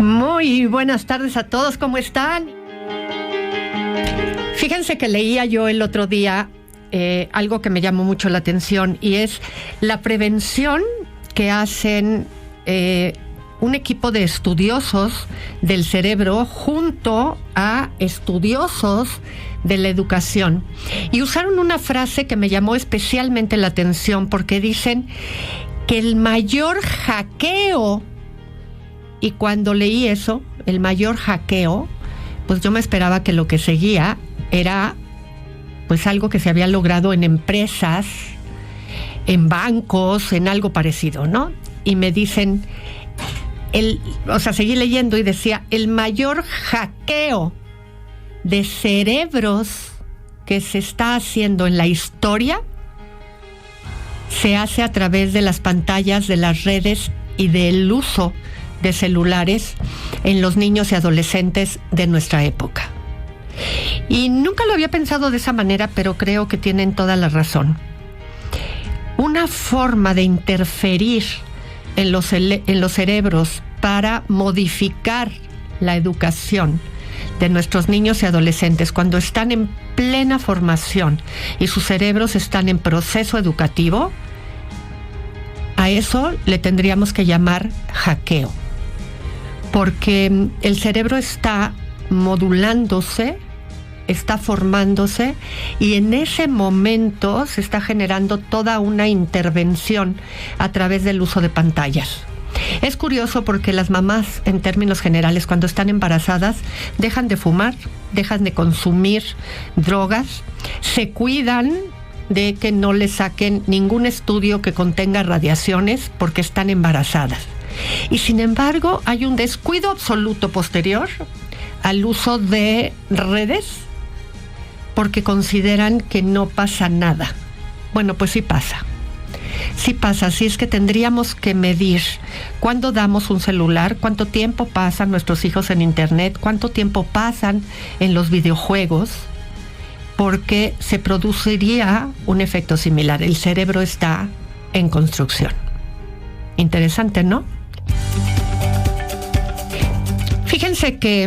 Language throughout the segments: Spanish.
Muy buenas tardes a todos, ¿cómo están? Fíjense que leía yo el otro día algo que me llamó mucho la atención y es la prevención que hacen un equipo de estudiosos del cerebro junto a estudiosos de la educación. Y usaron una frase que me llamó especialmente la atención porque dicen que el mayor hackeo, y cuando leí eso, el mayor hackeo, pues yo me esperaba que lo que seguía era pues algo que se había logrado en empresas, en bancos, en algo parecido, ¿no? Y me dicen, seguí leyendo y decía, el mayor hackeo de cerebros que se está haciendo en la historia se hace a través de las pantallas, de las redes y del uso de celulares en los niños y adolescentes de nuestra época. Y nunca lo había pensado de esa manera, pero creo que tienen toda la razón. Una forma de interferir en los cerebros para modificar la educación de nuestros niños y adolescentes cuando están en plena formación y sus cerebros están en proceso educativo, a eso le tendríamos que llamar hackeo. Porque el cerebro está modulándose, está formándose y en ese momento se está generando toda una intervención a través del uso de pantallas. Es curioso porque las mamás, en términos generales, cuando están embarazadas, dejan de fumar, dejan de consumir drogas, se cuidan de que no les saquen ningún estudio que contenga radiaciones porque están embarazadas. Y sin embargo, hay un descuido absoluto posterior al uso de redes porque consideran que no pasa nada. Bueno, pues sí pasa. Sí pasa, así es que tendríamos que medir cuándo damos un celular, cuánto tiempo pasan nuestros hijos en internet, cuánto tiempo pasan en los videojuegos, porque se produciría un efecto similar. El cerebro está en construcción. Interesante, ¿no? Fíjense que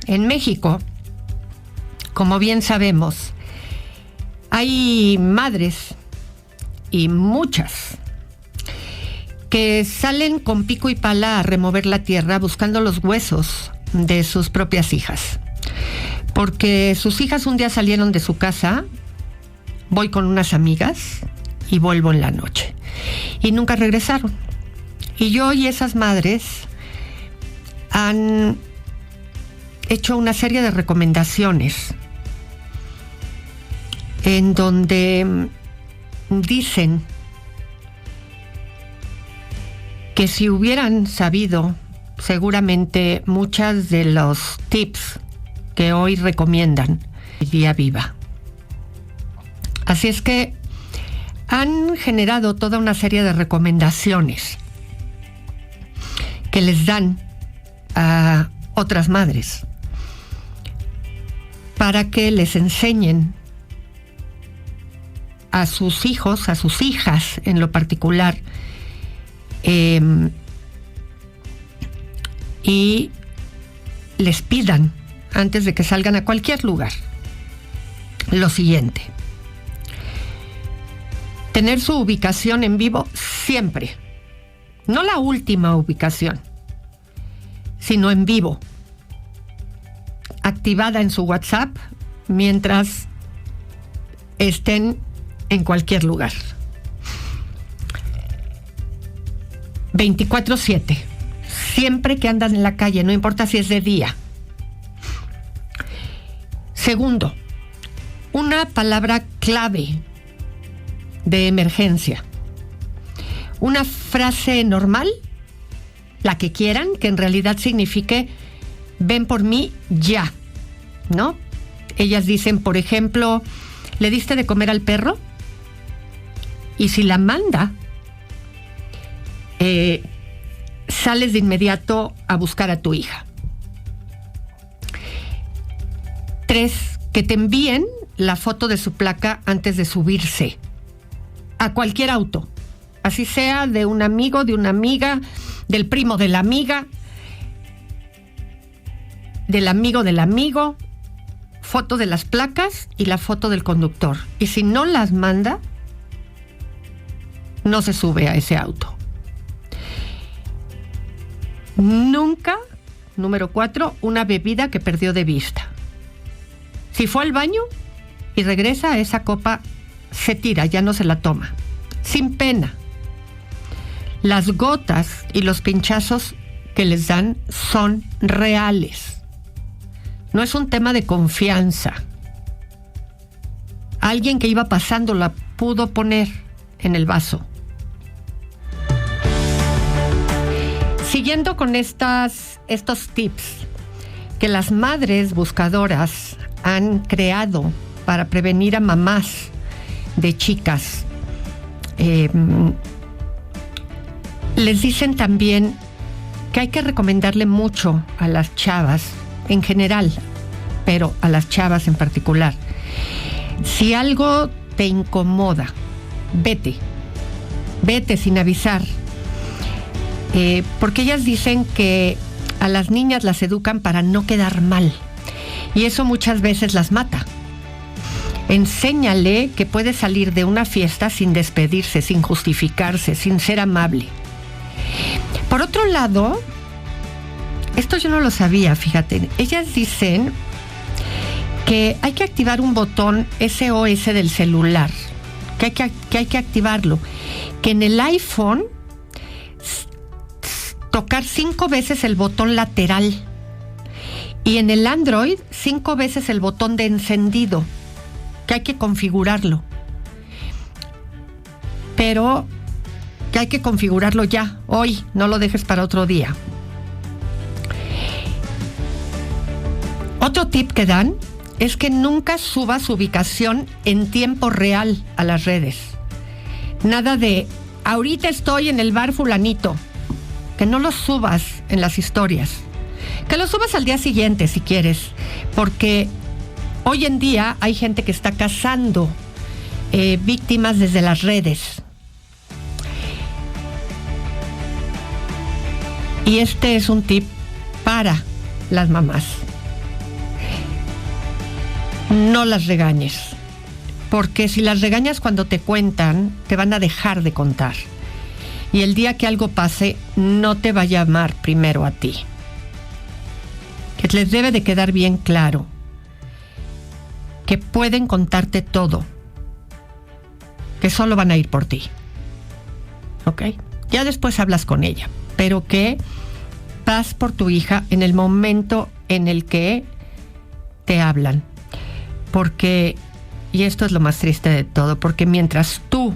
en México, como bien sabemos, hay madres y muchas que salen con pico y pala a remover la tierra buscando los huesos de sus propias hijas. Porque sus hijas un día salieron de su casa, voy con unas amigas y vuelvo en la noche. Y nunca regresaron. Y yo y esas madres han hecho una serie de recomendaciones en donde dicen que si hubieran sabido seguramente muchas de los tips que hoy recomiendan, día viva. Así es que han generado toda una serie de recomendaciones que les dan a otras madres para que les enseñen a sus hijos, a sus hijas en lo particular, y les pidan antes de que salgan a cualquier lugar lo siguiente: tener su ubicación en vivo siempre, no la última ubicación, sino en vivo, activada en su WhatsApp mientras estén en cualquier lugar. 24/7, siempre que andan en la calle, no importa si es de día. Segundo, una palabra clave de emergencia. Una frase normal, la que quieran, que en realidad signifique ven por mí ya, ¿no? Ellas dicen, por ejemplo, ¿le diste de comer al perro? Y si la manda, sales de inmediato a buscar a tu hija. 3, que te envíen la foto de su placa antes de subirse a cualquier auto, así sea de un amigo, de una amiga, del primo de la amiga, del amigo, foto de las placas y la foto del conductor. Y si no las manda, no se sube a ese auto. Nunca, número 4, una bebida que perdió de vista. Si fue al baño y regresa, esa copa se tira, ya no se la toma. Sin pena. Las gotas y los pinchazos que les dan son reales. No es un tema de confianza. Alguien que iba pasando la pudo poner en el vaso. Siguiendo con estos tips que las madres buscadoras han creado para prevenir a mamás de chicas, les dicen también que hay que recomendarle mucho a las chavas en general, pero a las chavas en particular. Si algo te incomoda, vete sin avisar. Porque ellas dicen que a las niñas las educan para no quedar mal. Y eso muchas veces las mata. Enséñale que puede salir de una fiesta sin despedirse, sin justificarse, sin ser amable. Por otro lado, esto yo no lo sabía, fíjate. Ellas dicen que hay que activar un botón SOS del celular, que hay que activarlo. Que en el iPhone tocar 5 veces el botón lateral y en el Android 5 veces el botón de encendido, que hay que configurarlo, pero que hay que configurarlo ya, hoy, no lo dejes para otro día. Otro tip que dan es que nunca subas su ubicación en tiempo real a las redes. Nada de ahorita estoy en el bar fulanito. Que no lo subas en las historias. Que lo subas al día siguiente si quieres. Porque hoy en día hay gente que está cazando víctimas desde las redes. Y este es un tip para las mamás. No las regañes. Porque si las regañas cuando te cuentan, te van a dejar de contar. Y el día que algo pase, no te va a llamar primero a ti. Que les debe de quedar bien claro que pueden contarte todo. Que solo van a ir por ti. ¿Ok? Ya después hablas con ella. Pero que vas por tu hija en el momento en el que te hablan. Porque, y esto es lo más triste de todo, porque mientras tú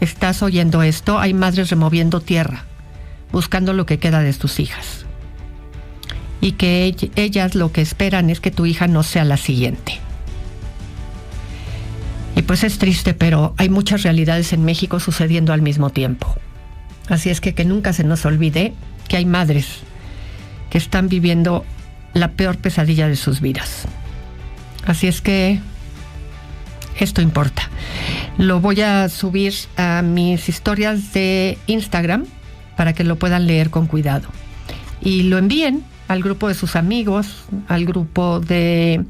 estás oyendo esto, hay madres removiendo tierra, buscando lo que queda de tus hijas. Y que ellas lo que esperan es que tu hija no sea la siguiente. Y pues es triste, pero hay muchas realidades en México sucediendo al mismo tiempo. Así es que nunca se nos olvide que hay madres que están viviendo la peor pesadilla de sus vidas. Así es que esto importa. Lo voy a subir a mis historias de Instagram para que lo puedan leer con cuidado. Y lo envíen al grupo de sus amigos, al grupo de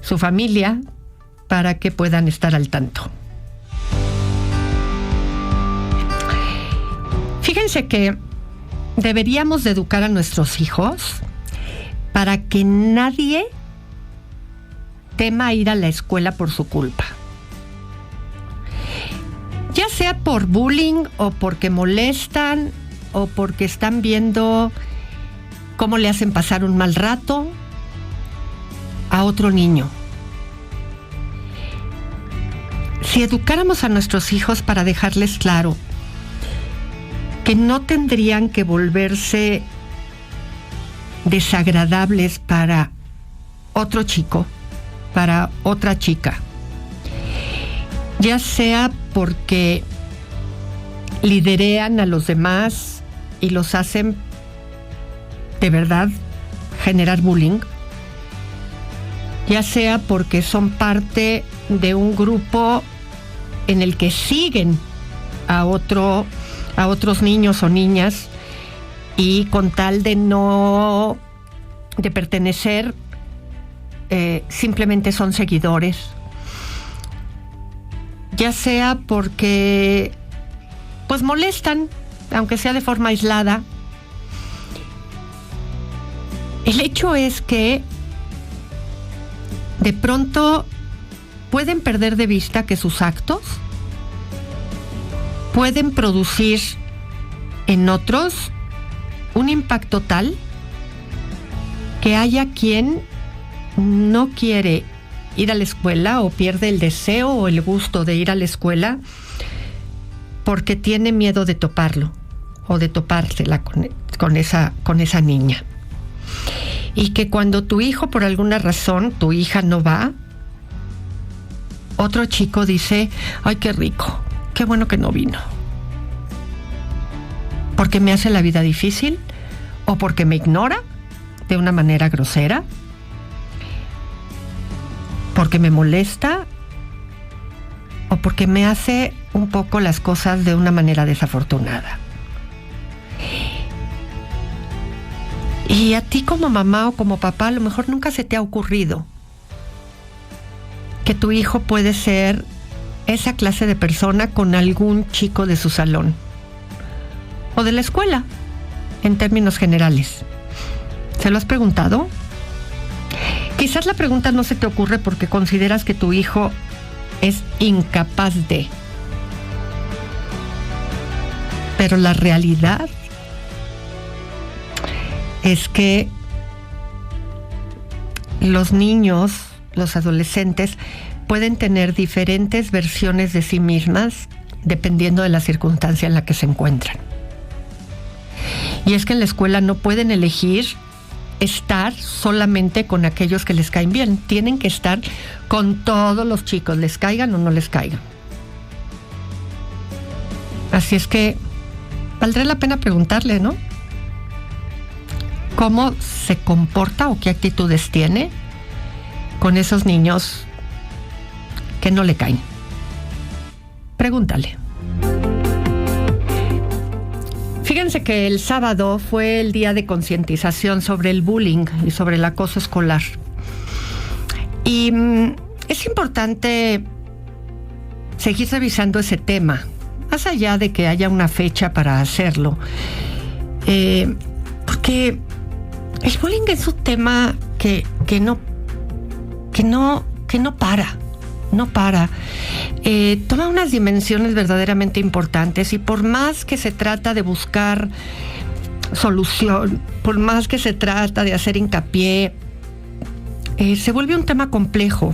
su familia, para que puedan estar al tanto. Fíjense que deberíamos de educar a nuestros hijos para que nadie tema ir a la escuela por su culpa. Ya sea por bullying o porque molestan o porque están viendo cómo le hacen pasar un mal rato a otro niño. Si educáramos a nuestros hijos para dejarles claro que no tendrían que volverse desagradables para otro chico, para otra chica, ya sea porque liderean a los demás y los hacen de verdad generar bullying, ya sea porque son parte de un grupo en el que siguen a otros niños o niñas y con tal de no de pertenecer, simplemente son seguidores, ya sea porque pues molestan, aunque sea de forma aislada. El hecho es que de pronto pueden perder de vista que sus actos pueden producir en otros un impacto tal que haya quien no quiere ir a la escuela o pierde el deseo o el gusto de ir a la escuela porque tiene miedo de toparlo o de topársela con esa niña. Y que cuando tu hijo, por alguna razón, tu hija no va, otro chico dice: ay, qué rico, qué bueno que no vino. Porque me hace la vida difícil, o porque me ignora de una manera grosera, porque me molesta, o porque me hace un poco las cosas de una manera desafortunada. Y a ti como mamá o como papá a lo mejor nunca se te ha ocurrido que tu hijo puede ser esa clase de persona con algún chico de su salón o de la escuela, en términos generales. ¿Se lo has preguntado? Quizás la pregunta no se te ocurre porque consideras que tu hijo es incapaz de. Pero la realidad es que los niños, los adolescentes, pueden tener diferentes versiones de sí mismas dependiendo de la circunstancia en la que se encuentran. Y es que en la escuela no pueden elegir estar solamente con aquellos que les caen bien. Tienen que estar con todos los chicos, les caigan o no les caigan. Así es que valdría la pena preguntarle, ¿no? ¿Cómo se comporta o qué actitudes tiene con esos niños que no le caen? Pregúntale. Fíjense que el sábado fue el día de concientización sobre el bullying y sobre el acoso escolar. Y es importante seguir revisando ese tema, más allá de que haya una fecha para hacerlo. Porque el bullying es un tema que no para. No para. Toma unas dimensiones verdaderamente importantes y por más que se trata de buscar solución, por más que se trata de hacer hincapié, se vuelve un tema complejo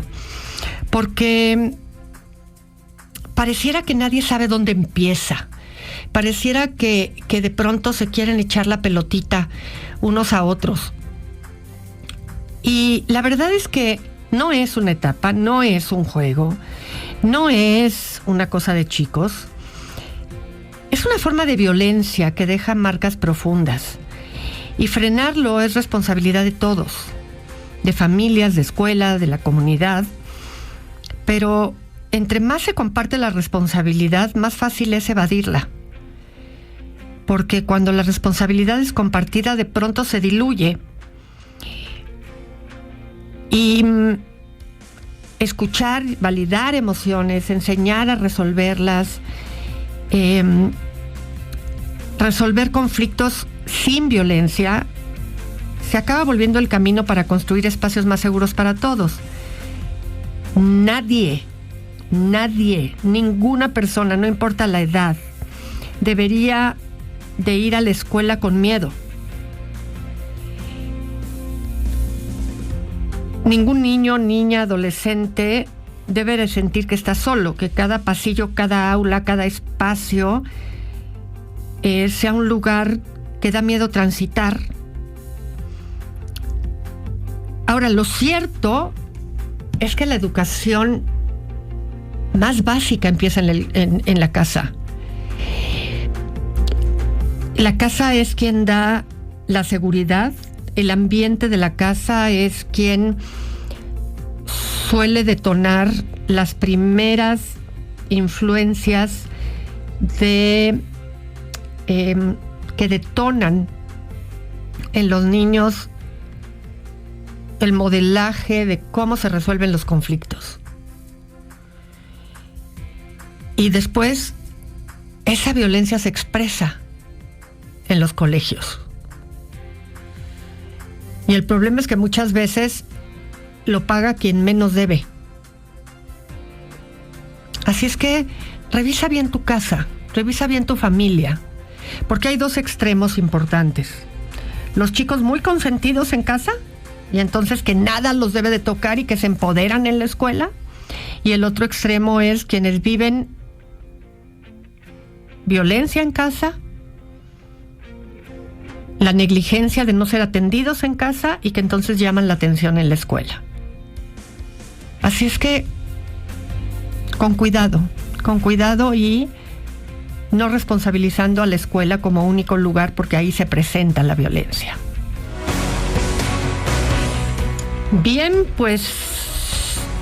porque pareciera que nadie sabe dónde empieza. Pareciera que de pronto se quieren echar la pelotita unos a otros. Y la verdad es que no es una etapa, no es un juego, no es una cosa de chicos. Es una forma de violencia que deja marcas profundas. Y frenarlo es responsabilidad de todos, de familias, de escuelas, de la comunidad. Pero entre más se comparte la responsabilidad, más fácil es evadirla. Porque cuando la responsabilidad es compartida, de pronto se diluye. Y escuchar, validar emociones, enseñar a resolverlas, resolver conflictos sin violencia, se acaba volviendo el camino para construir espacios más seguros para todos. Nadie, ninguna persona, no importa la edad, debería de ir a la escuela con miedo. Ningún niño, niña, adolescente debe de sentir que está solo, que cada pasillo, cada aula, cada espacio sea un lugar que da miedo transitar. Ahora, lo cierto es que la educación más básica empieza en la casa. La casa es quien da la seguridad. El ambiente de la casa es quien suele detonar las primeras influencias que detonan en los niños el modelaje de cómo se resuelven los conflictos. Y después, esa violencia se expresa en los colegios. Y el problema es que muchas veces lo paga quien menos debe. Así es que revisa bien tu casa, revisa bien tu familia, porque hay dos extremos importantes. Los chicos muy consentidos en casa, y entonces que nada los debe de tocar y que se empoderan en la escuela. Y el otro extremo es quienes viven violencia en casa, la negligencia de no ser atendidos en casa y que entonces llaman la atención en la escuela. Así es que con cuidado y no responsabilizando a la escuela como único lugar, porque ahí se presenta la violencia. Bien, pues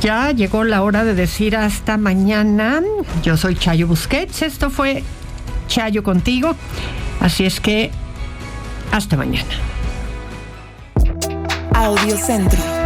ya llegó la hora de decir hasta mañana. Yo soy Chayo Busquets, esto fue Chayo contigo, así es que hasta mañana. Audiocentro.